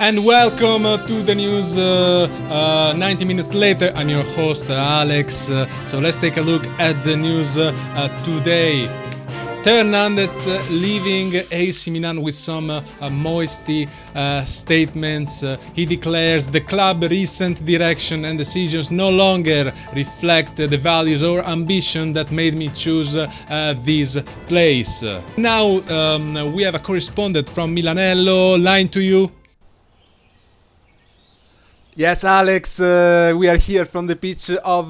And welcome to the news 90 minutes later. I'm your host Alex. So let's take a look at the news today. Theo Hernandez leaving AC Milan with some moisty statements. He declares the club's recent direction and decisions no longer reflect the values or ambition that made me choose this place. Now we have a correspondent from Milanello. Line to you. Yes, Alex, we are here from the pitch of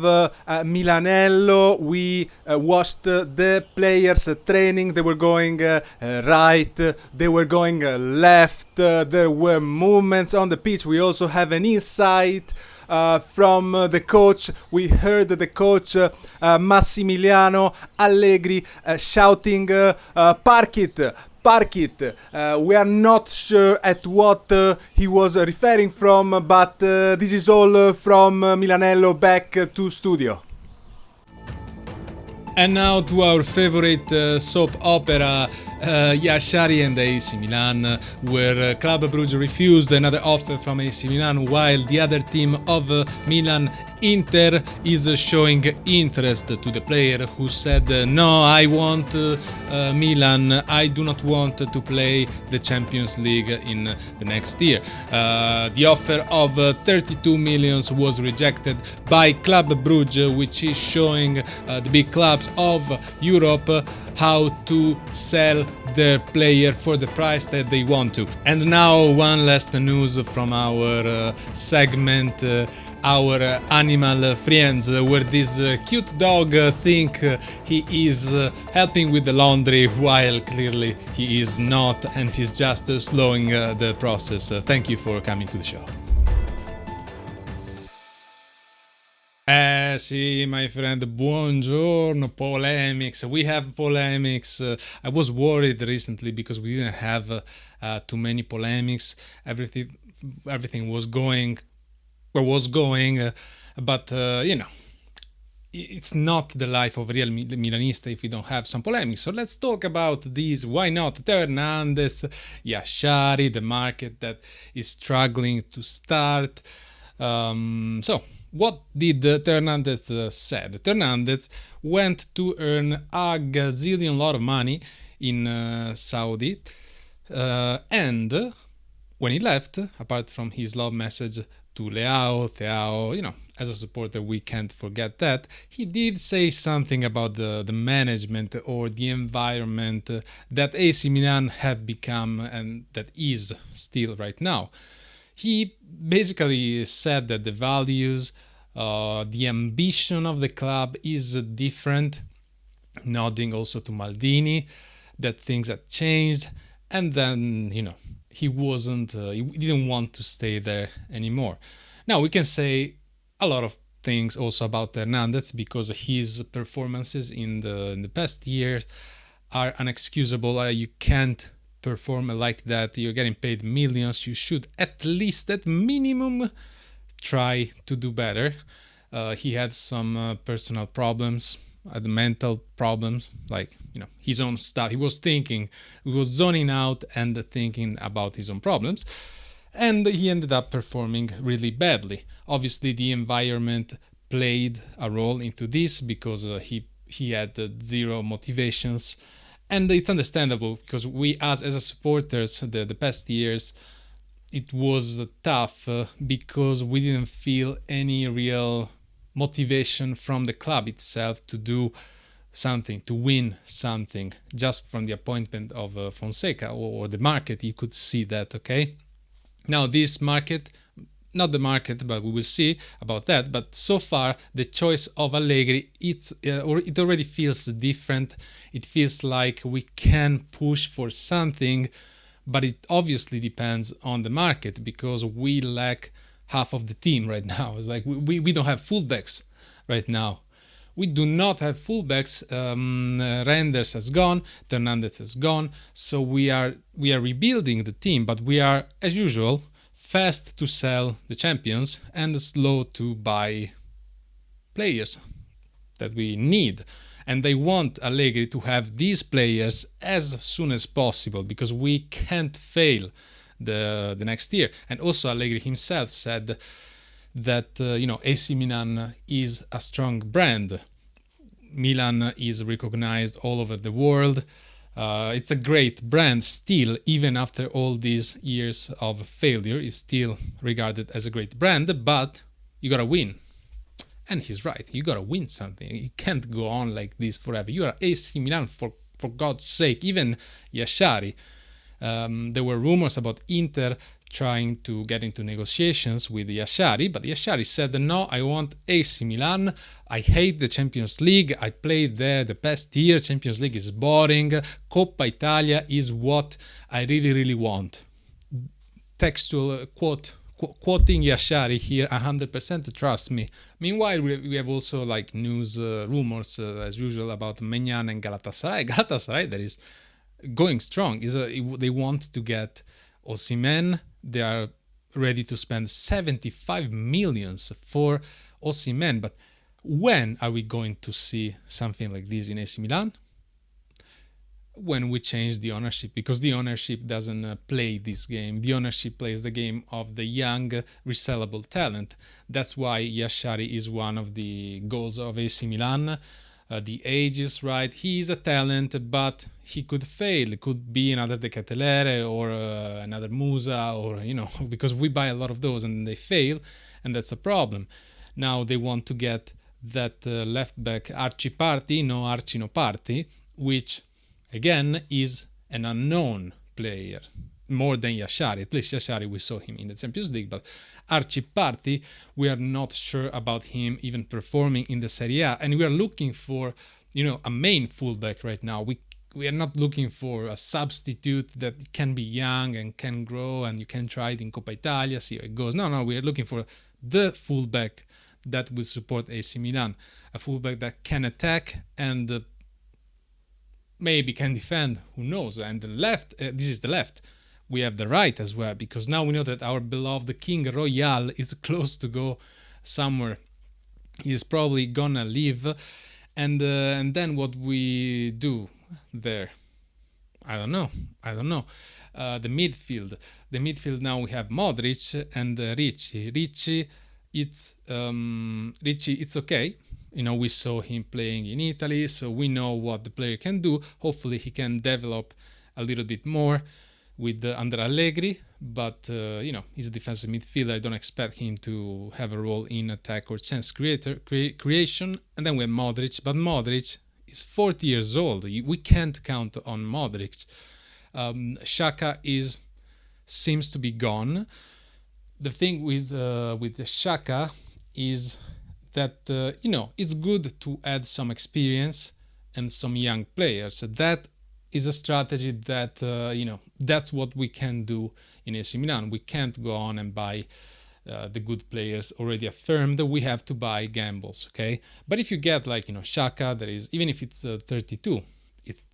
Milanello. We watched the players training. They were going right, they were going left. There were movements on the pitch. We also have an insight from the coach. We heard the coach Massimiliano Allegri shouting, "Park it! Park it." We are not sure at what he was referring from, but this is all from Milanello. Back to studio. And now to our favorite soap opera, Jashari and AC Milan, where Club Brugge refused another offer from AC Milan, while the other team of Milan, Inter, is showing interest to the player, who said, "No, I want Milan. I do not want to play the Champions League in the next year." The offer of 32 million was rejected by Club Brugge, which is showing the big clubs of Europe how to sell their player for the price that they want to. And now one last news from our segment, our animal friends, where this cute dog think he is helping with the laundry, while clearly he is not, and he's just slowing the process. Thank you for coming to the show. Sì, my friend, buongiorno, polemics. We have polemics. I was worried recently because we didn't have too many polemics. Everything was going where was going, but you know, it's not the life of a real Milanista if we don't have some polemics. So let's talk about these. Why not? Theo Hernandez, Jashari, the market that is struggling to start. So what did Theo Hernandez said? Theo Hernandez went to earn a gazillion lot of money in Saudi, and when he left, apart from his love message to Theo, you know, as a supporter we can't forget that, he did say something about the management or the environment that AC Milan had become and that is still right now. He basically said that the values, the ambition of the club is different, nodding also to Maldini, that things had changed, and then, you know, he didn't want to stay there anymore. Now we can say a lot of things also about Hernandez, because his performances in the past years are unexcusable. You can't perform like that. You're getting paid millions. You should at least, at minimum, try to do better. He had some personal problems, mental problems, like, you know, his own stuff. He was zoning out and thinking about his own problems, and he ended up performing really badly. Obviously, the environment played a role into this, because he had zero motivations, and it's understandable, because we as a supporters, the past years, it was tough because we didn't feel any real motivation from the club itself to do something, to win something, just from the appointment of Fonseca or the market. You could see that, okay? Now this market, not the market, but we will see about that. But so far, the choice of Allegri, it already feels different. It feels like we can push for something, but it obviously depends on the market, because we lack half of the team right now. It's like we don't have fullbacks right now. We do not have fullbacks. Renders has gone, Hernandez has gone, so we are rebuilding the team, but we are, as usual, fast to sell the champions and slow to buy players that we need. And they want Allegri to have these players as soon as possible, because we can't fail the next year. And also Allegri himself said that AC Milan is a strong brand. Milan is recognized all over the world. It's a great brand still, even after all these years of failure. It's still regarded as a great brand, but you gotta win. And he's right. You gotta win something. You can't go on like this forever. You are AC Milan, for God's sake. Even Jashari. There were rumors about Inter trying to get into negotiations with Jashari, but Jashari said, no, I want AC Milan. I hate the Champions League. I played there the past year. Champions League is boring. Coppa Italia is what I really, really want. Textual quoting Jashari here, 100%, trust me. Meanwhile, we have also like news rumors as usual about Maignan and Galatasaray. Galatasaray that is going strong. They want to get Osimhen. They are ready to spend 75 millions for Osimhen. But when are we going to see something like this in AC Milan? When we change the ownership, because the ownership doesn't play this game. The ownership plays the game of the young, resellable talent. That's why Jashari is one of the goals of AC Milan. The age is right. He is a talent, but he could fail. It could be another De Ketelere or another Musa, or because we buy a lot of those and they fail, and that's a problem. Now they want to get that left back Archie Party, no Archie no Party, which again is an unknown player. More than Jashari. At least Jashari, we saw him in the Champions League, but Archie Party, we are not sure about him even performing in the Serie A, and we are looking for a main fullback right now. We are not looking for a substitute that can be young and can grow and you can try it in Coppa Italia, see how it goes. No, we are looking for the fullback that will support AC Milan, a fullback that can attack and maybe can defend, who knows. And the left, this is the left. We have the right as well, because now we know that our beloved King Royal is close to go somewhere. He is probably gonna leave, and then what we do there, I don't know. The midfield now we have Modric and Ricci. Ricci, it's okay. We saw him playing in Italy, so we know what the player can do. Hopefully he can develop a little bit more with under Allegri, but he's a defensive midfielder. I don't expect him to have a role in attack or chance creation. And then we have Modric, but Modric is 40 years old. We can't count on Modric. Xhaka seems to be gone. The thing with Xhaka is that it's good to add some experience and some young players. That is a strategy that that's what we can do in AC Milan. We can't go on and buy the good players already affirmed. We have to buy gambles, okay? But if you get like Xhaka, that is, even if it's 32,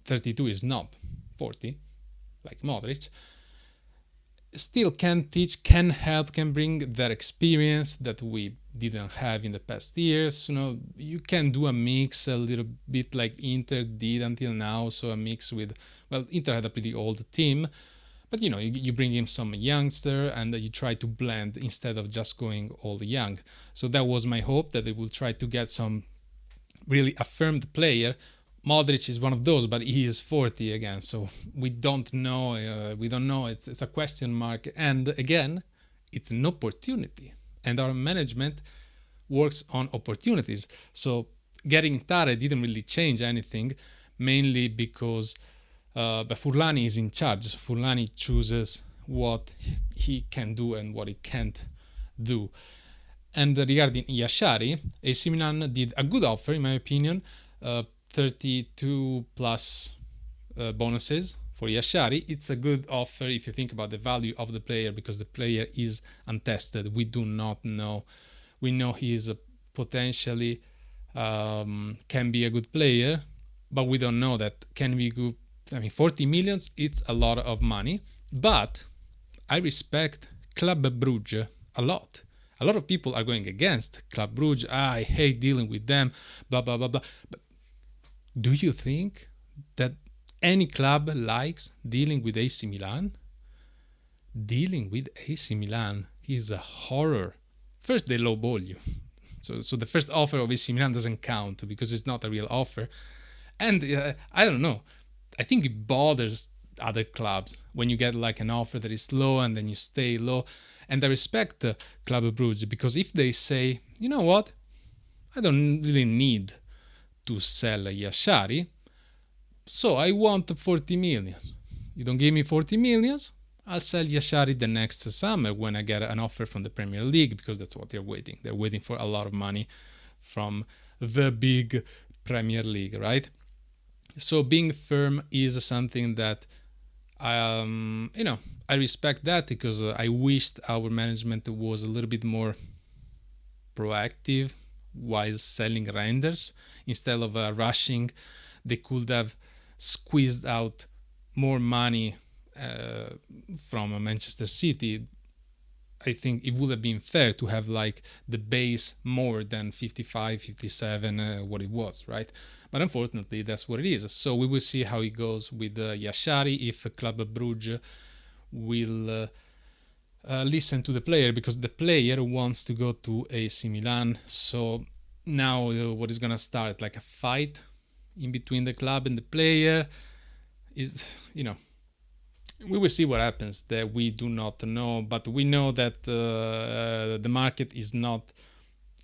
32 is not 40, like Modric. Still can teach, can help, can bring that experience that we didn't have in the past years. You can do a mix a little bit like Inter did until now. So a mix with, Inter had a pretty old team, but you bring in some youngster and you try to blend instead of just going all young. So that was my hope, that they will try to get some really affirmed player. Modric is one of those, but he is 40 again, so we don't know. It's a question mark, and again, it's an opportunity, and our management works on opportunities. So getting Tare didn't really change anything, mainly because Furlani is in charge. So Furlani chooses what he can do and what he can't do. And regarding Jashari, AC Milan did a good offer, in my opinion. 32 plus bonuses for Jashari. It's a good offer if you think about the value of the player, because the player is untested. We do not know. We know he is potentially can be a good player, but we don't know that can be good. 40 millions, it's a lot of money, but I respect Club Brugge a lot. A lot of people are going against Club Brugge. I hate dealing with them, blah, blah, blah, blah. But do you think that any club likes dealing with AC Milan? dealing with AC Milan is a horror. First, they lowball you. So the first offer of AC Milan doesn't count because it's not a real offer. And I don't know. I think it bothers other clubs when you get like an offer that is low and then you stay low. And I respect Club Brugge, because if they say, you know what, I don't really need to sell Jashari, so I want 40 million. You don't give me 40 millions, I'll sell Jashari the next summer when I get an offer from the Premier League, because that's what they're waiting. They're waiting for a lot of money from the big Premier League, right? So being firm is something that I respect that, because I wished our management was a little bit more proactive while selling renders instead of rushing. They could have squeezed out more money from Manchester City. I think it would have been fair to have like the base more than 55, 57, what it was, right? But unfortunately, that's what it is. So we will see how it goes with Jashari, if Club Brugge will listen to the player, because the player wants to go to AC Milan. So now what is going to start, like a fight in between the club and the player is, we will see what happens there. We do not know, but we know that the market is not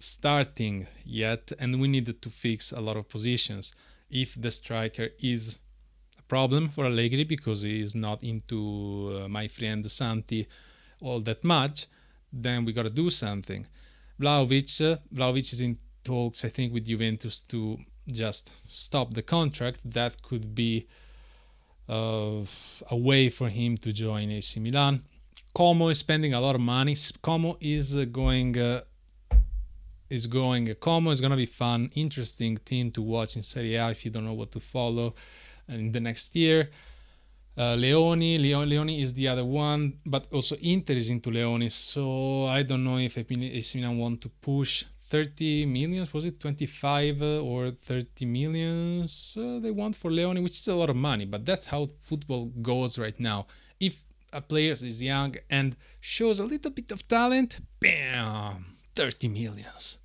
starting yet, and we needed to fix a lot of positions. If the striker is a problem for Allegri because he is not into my friend Santi all that much, then we got to do something. Vlahovic is in talks, I think, with Juventus to just stop the contract. That could be a way for him to join AC Milan. Como is spending a lot of money. Como is going. Como is gonna be fun, interesting team to watch in Serie A if you don't know what to follow in the next year. Leoni is the other one, but also Inter is into Leoni, so I don't know if AC Milan want to push 30 millions, was it 25 or 30 millions they want for Leoni, which is a lot of money, but that's how football goes right now. If a player is young and shows a little bit of talent, bam, 30 millions.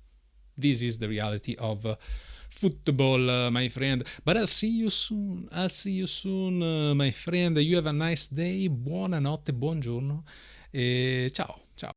This is the reality of football, my friend. But I'll see you soon. My friend. You have a nice day. Buonanotte, buongiorno. Ciao.